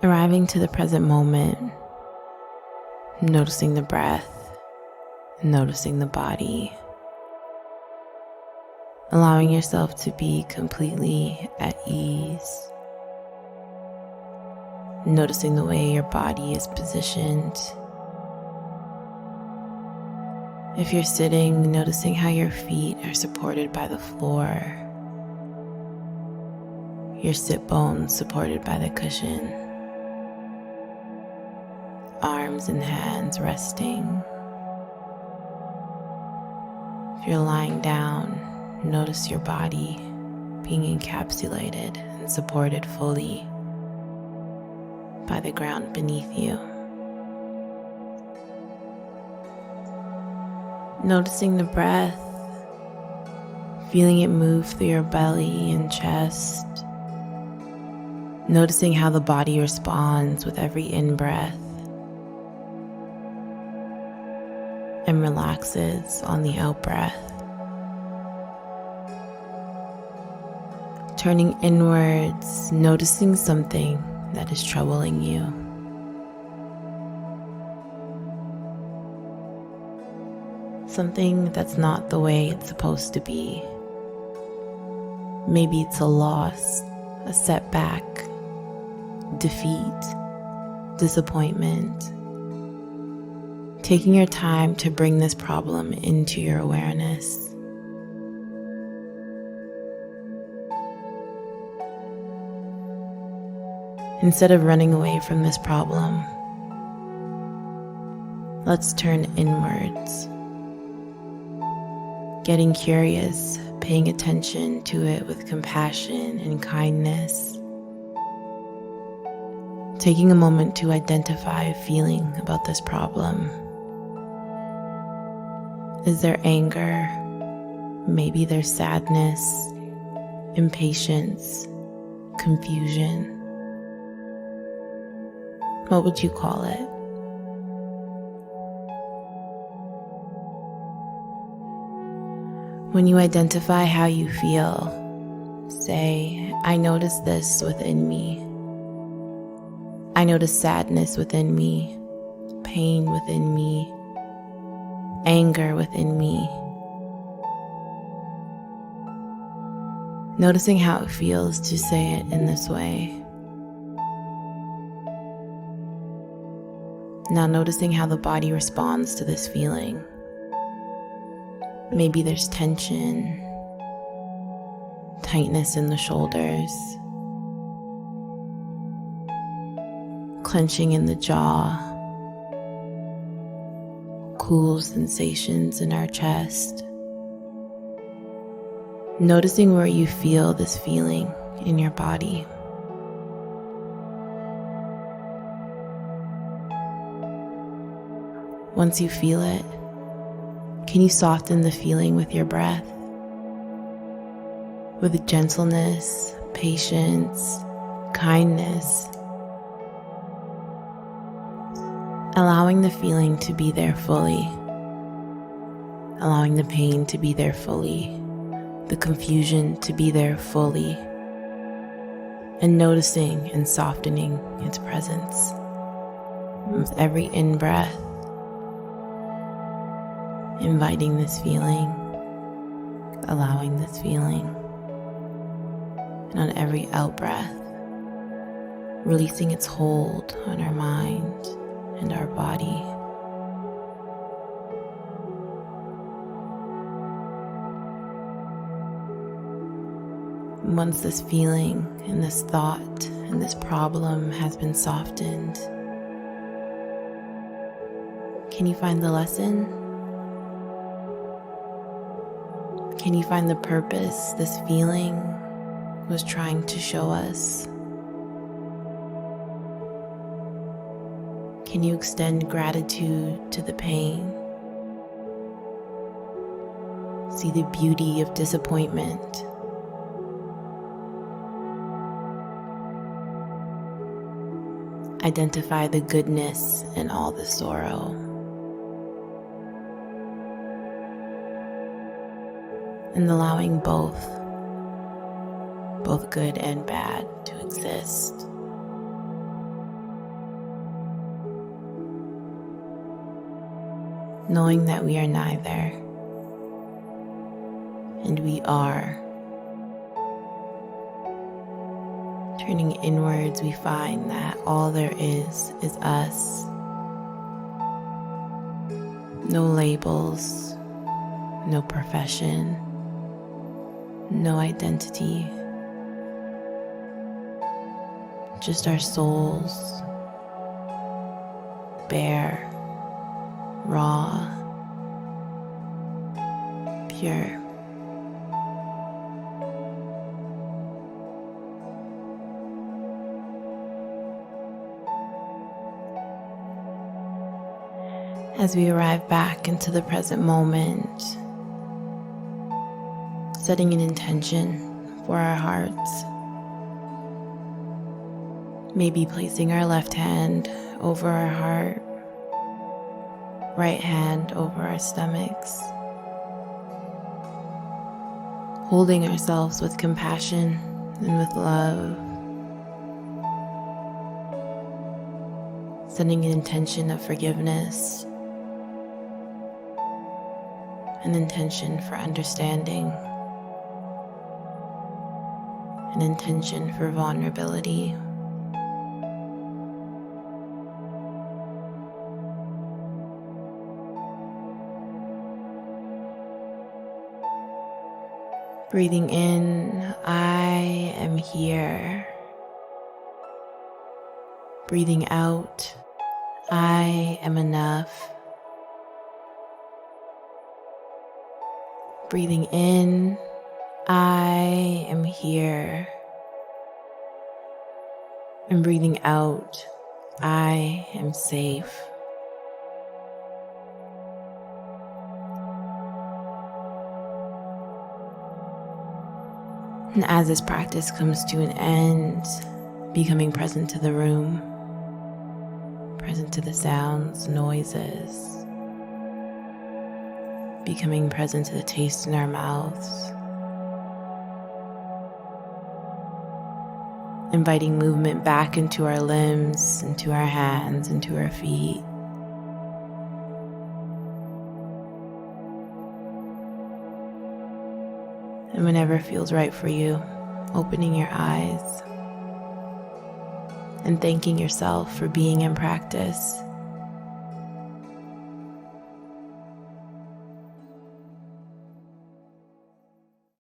Arriving to the present moment, noticing the breath, noticing the body, allowing yourself to be completely at ease, noticing the way your body is positioned. If you're sitting, noticing how your feet are supported by the floor, your sit bones supported by the cushion, arms and hands resting. If you're lying down, notice your body being encapsulated and supported fully by the ground beneath you. Noticing the breath, feeling it move through your belly and chest, noticing how the body responds with every in-breath and relaxes on the out-breath. Turning inwards, noticing something that is troubling you. Something that's not the way it's supposed to be. Maybe it's a loss, a setback, defeat, disappointment. Taking your time to bring this problem into your awareness. Instead of running away from this problem, let's turn inwards. Getting curious, paying attention to it with compassion and kindness. Taking a moment to identify a feeling about this problem. Is there anger? Maybe there's sadness, impatience, confusion. What would you call it? When you identify how you feel, say, I notice this within me. I notice sadness within me, pain within me, anger within me. Noticing how it feels to say it in this way. Now noticing how the body responds to this feeling. Maybe there's tension, tightness in the shoulders, clenching in the jaw, cool sensations in our chest. Noticing where you feel this feeling in your body. Once you feel it, can you soften the feeling with your breath? With gentleness, patience, kindness. Allowing the feeling to be there fully. Allowing the pain to be there fully. The confusion to be there fully. And noticing and softening its presence. With every in-breath, inviting this feeling, allowing this feeling, and on every out-breath, releasing its hold on our mind and our body. Once this feeling and this thought and this problem has been softened, can you find the lesson? Can you find the purpose this feeling was trying to show us? Can you extend gratitude to the pain? See the beauty of disappointment. Identify the goodness in all the sorrow. And allowing both good and bad to exist. knowing that we are neither, and we are. Turning inwards, we find that all there is us. No labels, no profession, no identity. Just our souls, bare, raw, pure. As we arrive back into the present moment, setting an intention for our hearts, maybe placing our left hand over our heart, right hand over our stomachs, holding ourselves with compassion and with love, setting an intention of forgiveness, an intention for understanding, an intention for vulnerability. Breathing in, I am here. Breathing out, I am enough. Breathing in, I am here. And breathing out, I am safe. And as this practice comes to an end, becoming present to the room, present to the sounds, noises, becoming present to the taste in our mouths, inviting movement back into our limbs, into our hands, into our feet. And whenever it feels right for you, opening your eyes and thanking yourself for being in practice